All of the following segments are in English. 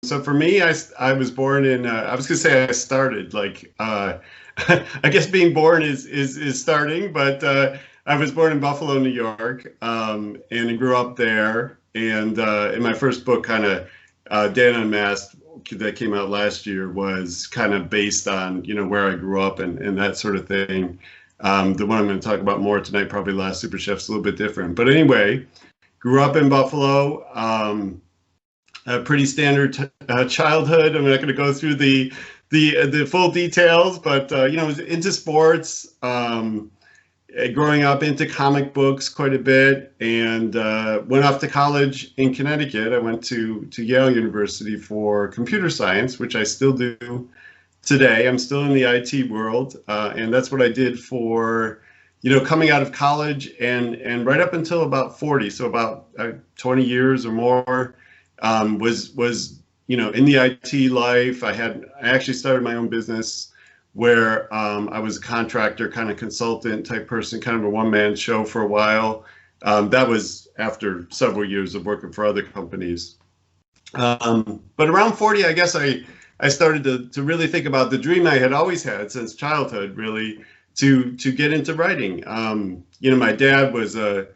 So for me, I was born in, I was gonna say I started like, I guess being born is starting, but I was born in Buffalo, New York, and grew up there. And in my first book, kind of Dan Unmasked, that came out last year, was kind of based on, you know, where I grew up and that sort of thing. The one I'm going to talk about more tonight, probably Last Super Chef's a little bit different. But anyway, grew up in Buffalo. A pretty standard childhood. I'm not going to go through the full details, but you know, I was into sports, growing up, into comic books quite a bit, and went off to college in Connecticut. I went to Yale University for computer science, which I still do today. I'm still in the IT world, and that's what I did for, you know, coming out of college and right up until about 40, so about 20 years or more. Was you know, in the IT life. I actually started my own business where I was a contractor, kind of consultant type person, kind of a one-man show for a while. That was after several years of working for other companies. But around 40, I guess I started to really think about the dream I had always had since childhood, really, to get into writing. You know, my dad was a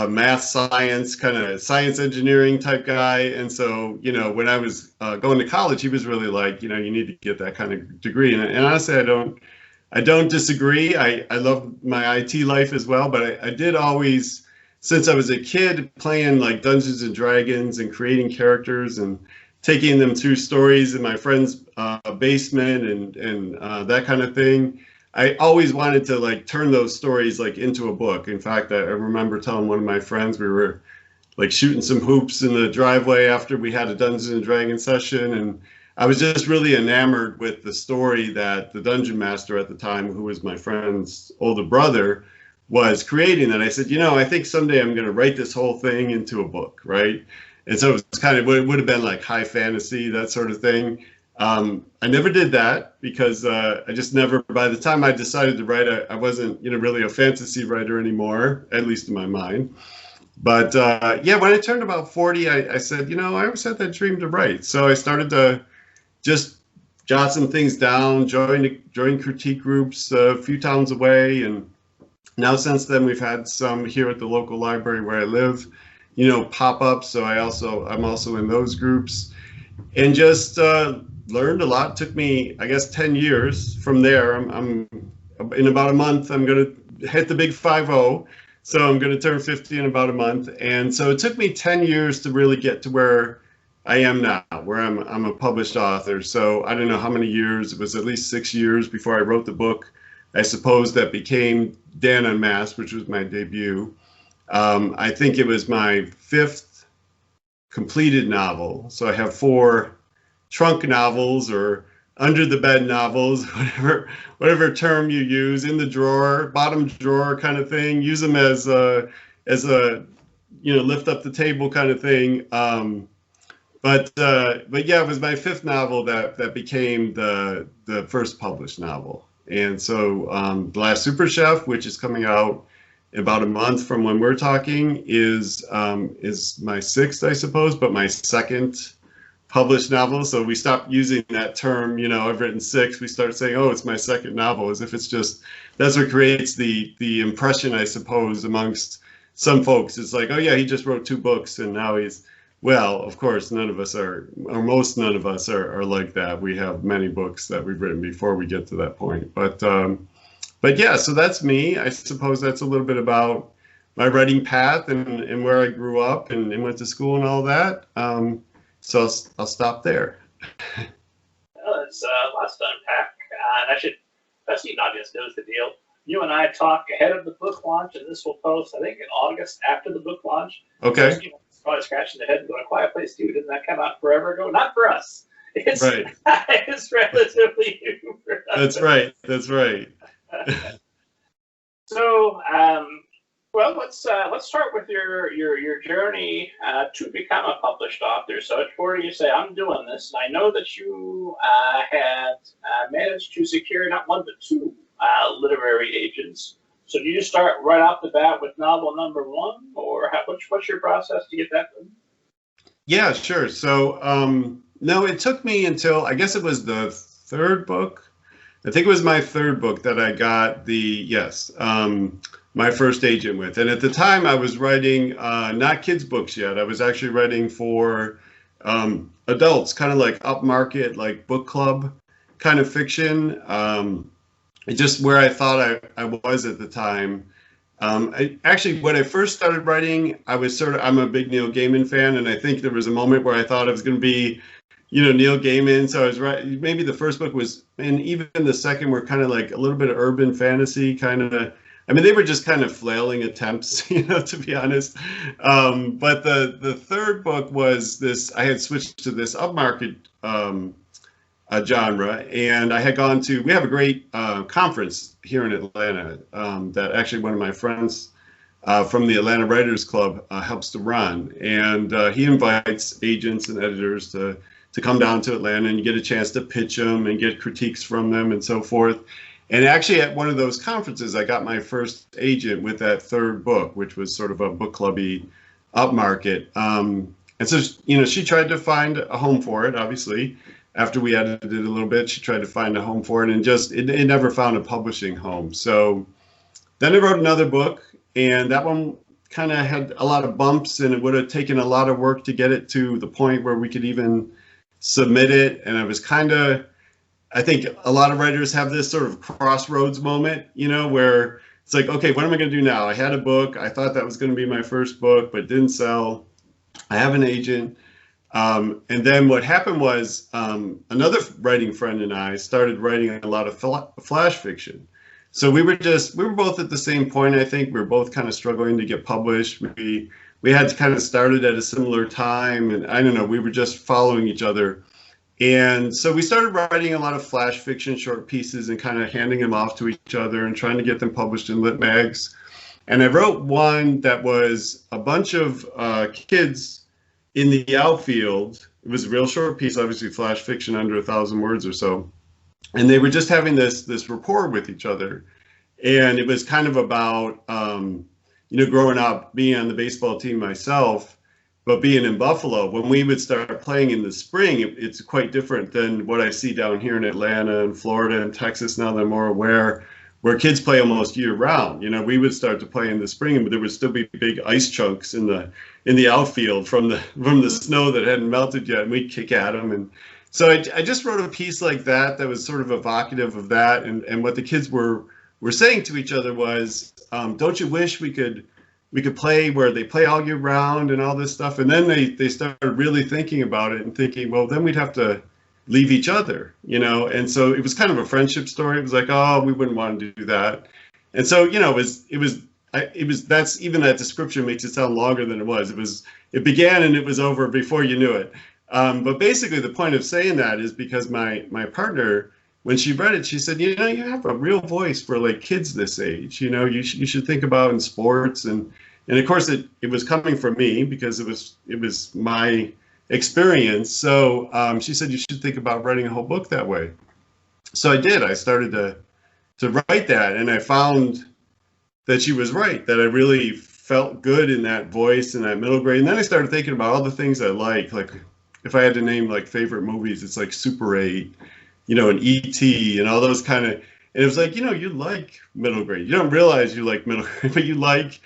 math, science, kind of science engineering type guy. And so, you know, when I was going to college, he was really like, you know, you need to get that kind of degree. And honestly, I don't disagree. I love my IT life as well, but I did always, since I was a kid, playing like Dungeons and Dragons and creating characters and taking them through stories in my friend's basement and that kind of thing. I always wanted to like turn those stories like into a book. In fact, I remember telling one of my friends, we were like shooting some hoops in the driveway after we had a Dungeons and Dragons session, and I was just really enamored with the story that the dungeon master at the time, who was my friend's older brother, was creating. And I said, you know, I think someday I'm going to write this whole thing into a book, right? And so it was kind of, it would have been like high fantasy, that sort of thing. I never did that because I just never, by the time I decided to write, I wasn't, you know, really a fantasy writer anymore, at least in my mind. But yeah, when I turned about 40, I said, you know, I always had that dream to write. So I started to just jot some things down, join critique groups a few towns away. And now since then, we've had some here at the local library where I live, you know, pop up. So I'm also in those groups, and just learned a lot. It took me, I guess, 10 years from there. I'm in about a month, I'm going to hit the big 50. So I'm going to turn 50 in about a month. And so it took me 10 years to really get to where I am now, where I'm a published author. So I don't know how many years. It was at least 6 years before I wrote the book, I suppose, that became Dan Unmasked, which was my debut. I think it was my 5th completed novel. So I have 4 trunk novels or under the bed novels, whatever term you use, in the drawer, bottom drawer kind of thing. Use them as a you know, lift up the table kind of thing. But yeah, it was my 5th novel that became the first published novel. And so The Last Super Chef, which is coming out in about a month from when we're talking, is my 6th, I suppose, but my 2nd published novel. So we stopped using that term, you know, I've written 6. We start saying, oh, it's my 2nd novel, as if it's just, that's what creates the impression, I suppose, amongst some folks. It's like, oh yeah, he just wrote 2 books and now he's, well, of course, none of us are, or most none of us are like that. We have many books that we've written before we get to that point. But yeah, so that's me. I suppose that's a little bit about my writing path and where I grew up and went to school and all that. So I'll stop there. Well, it's lots to unpack. And that's the audience knows the deal. You and I talk ahead of the book launch, and this will post, I think, in August after the book launch. Okay. So people probably scratching their head and going, A Quiet Place 2, didn't that come out forever ago? Not for us. It's, right. It's relatively new for us. That's right. So, well, let's start with your journey to become a published author. So it's where you say, I'm doing this. And I know that you had managed to secure not 1 but 2 literary agents. So do you start right off the bat with novel number 1, or what's your process to get that done? Yeah, sure. So No, it took me until, I guess it was the third book. I think it was my third book that I got my first agent with. And at the time I was writing, not kids books yet. I was actually writing for adults, kind of like upmarket, like book club kind of fiction. Just where I thought I was at the time. Actually, when I first started writing, I'm a big Neil Gaiman fan, and I think there was a moment where I thought I was going to be, Neil Gaiman. So I was writing, maybe the first book was, and even the second were kind of like a little bit of urban fantasy, kind of. I mean, they were just kind of flailing attempts, to be honest. But the third book was this, I had switched to this upmarket genre, and I had gone to, we have a great conference here in Atlanta that actually one of my friends from the Atlanta Writers Club helps to run, and he invites agents and editors to come down to Atlanta, and you get a chance to pitch them and get critiques from them and so forth. And actually at one of those conferences, I got my first agent with that third book, which was sort of a book clubby upmarket. And so, she tried to find a home for it, obviously. After we edited it a little bit, she tried to find a home for it, and it never found a publishing home. So then I wrote another book, and that one kind of had a lot of bumps, and it would have taken a lot of work to get it to the point where we could even submit it. And I was I think a lot of writers have this sort of crossroads moment, where it's like, okay, what am I going to do now? I had a book. I thought that was going to be my first book, but it didn't sell. I have an agent. And then what happened was another writing friend and I started writing a lot of flash fiction. So we were both at the same point. I think we were both kind of struggling to get published. We had kind of started at a similar time, and I don't know, we were just following each other. And so we started writing a lot of flash fiction short pieces and kind of handing them off to each other and trying to get them published in lit mags. And I wrote one that was a bunch of kids in the outfield. It was a real short piece, obviously flash fiction, under 1,000 words or so. And they were just having this rapport with each other. And it was kind of about, growing up, being on the baseball team myself, but being in Buffalo, when we would start playing in the spring, it's quite different than what I see down here in Atlanta and Florida and Texas now that I'm more aware, where kids play almost year round. We would start to play in the spring, but there would still be big ice chunks in the outfield from the snow that hadn't melted yet, and we'd kick at them. And so I just wrote a piece like that was sort of evocative of that. And what the kids were saying to each other was, don't you wish we could play where they play all year round and all this stuff? And then they started really thinking about it and thinking, well, then we'd have to leave each other, And so it was kind of a friendship story. It was like, oh, we wouldn't want to do that. And so, that's, even that description makes it sound longer than it was. It began and it was over before you knew it. But basically the point of saying that is because my partner, when she read it, she said, you have a real voice for like kids this age. You should think about in sports. And of course it was coming from me because it was my experience. So she said, you should think about writing a whole book that way. So I did. I started to write that, and I found that she was right, that I really felt good in that voice and that middle grade. And then I started thinking about all the things I like if I had to name like favorite movies, it's like Super 8, and E.T. and all those kind of, and it was like, you like middle grade. You don't realize you like middle grade, but you like,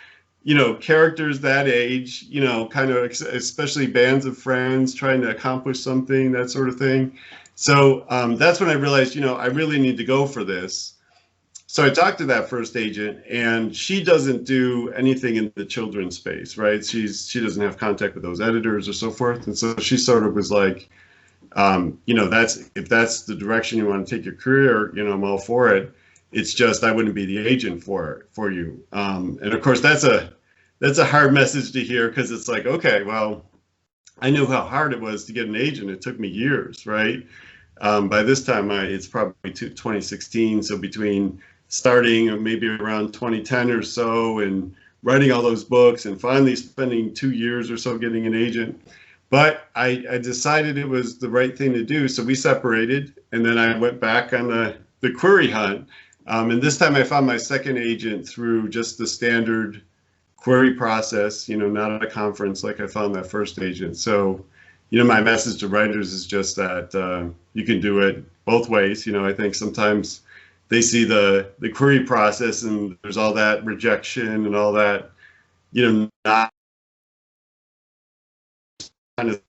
characters that age, kind of, especially bands of friends trying to accomplish something, that sort of thing. So that's when I realized, I really need to go for this. So I talked to that first agent, and she doesn't do anything in the children's space, right? She doesn't have contact with those editors or so forth. And so she sort of was like, if that's the direction you want to take your career, I'm all for it. It's just I wouldn't be the agent for you. And of course, that's a hard message to hear, because it's like, okay, well, I knew how hard it was to get an agent. It took me years, right? By this time, it's probably 2016. So between starting maybe around 2010 or so and writing all those books and finally spending 2 years or so getting an agent. But I decided it was the right thing to do. So we separated, and then I went back on the query hunt. And this time I found my second agent through just the standard query process, not at a conference like I found that first agent. So my message to writers is just that you can do it both ways. I think sometimes they see the query process and there's all that rejection and all that, not kind of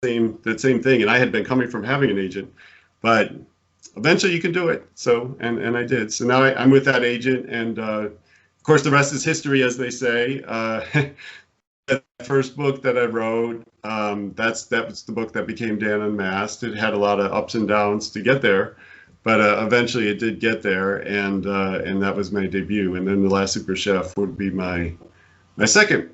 that same thing. And I had been coming from having an agent, but eventually you can do it. So, and I did. So now I'm with that agent, and of course the rest is history, as they say. The first book that I wrote, that was the book that became Dan Unmasked. It had a lot of ups and downs to get there, but eventually it did get there, and that was my debut. And then The Last Super Chef would be my second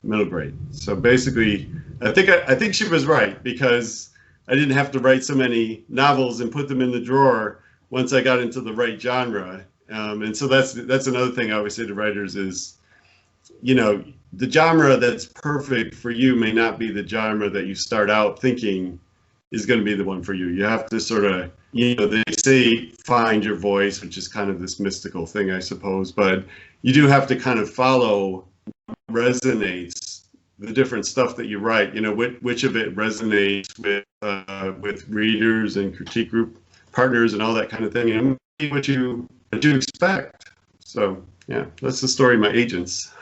middle grade. So basically, I think she was right, because I didn't have to write so many novels and put them in the drawer once I got into the right genre. And so that's another thing I always say to writers is, the genre that's perfect for you may not be the genre that you start out thinking is going to be the one for you. You have to sort of, they say find your voice, which is kind of this mystical thing, I suppose, but you do have to kind of follow what resonates, the different stuff that you write, which of it resonates with readers and critique group partners and all that kind of thing, and what you expect. So yeah, that's the story of my agents.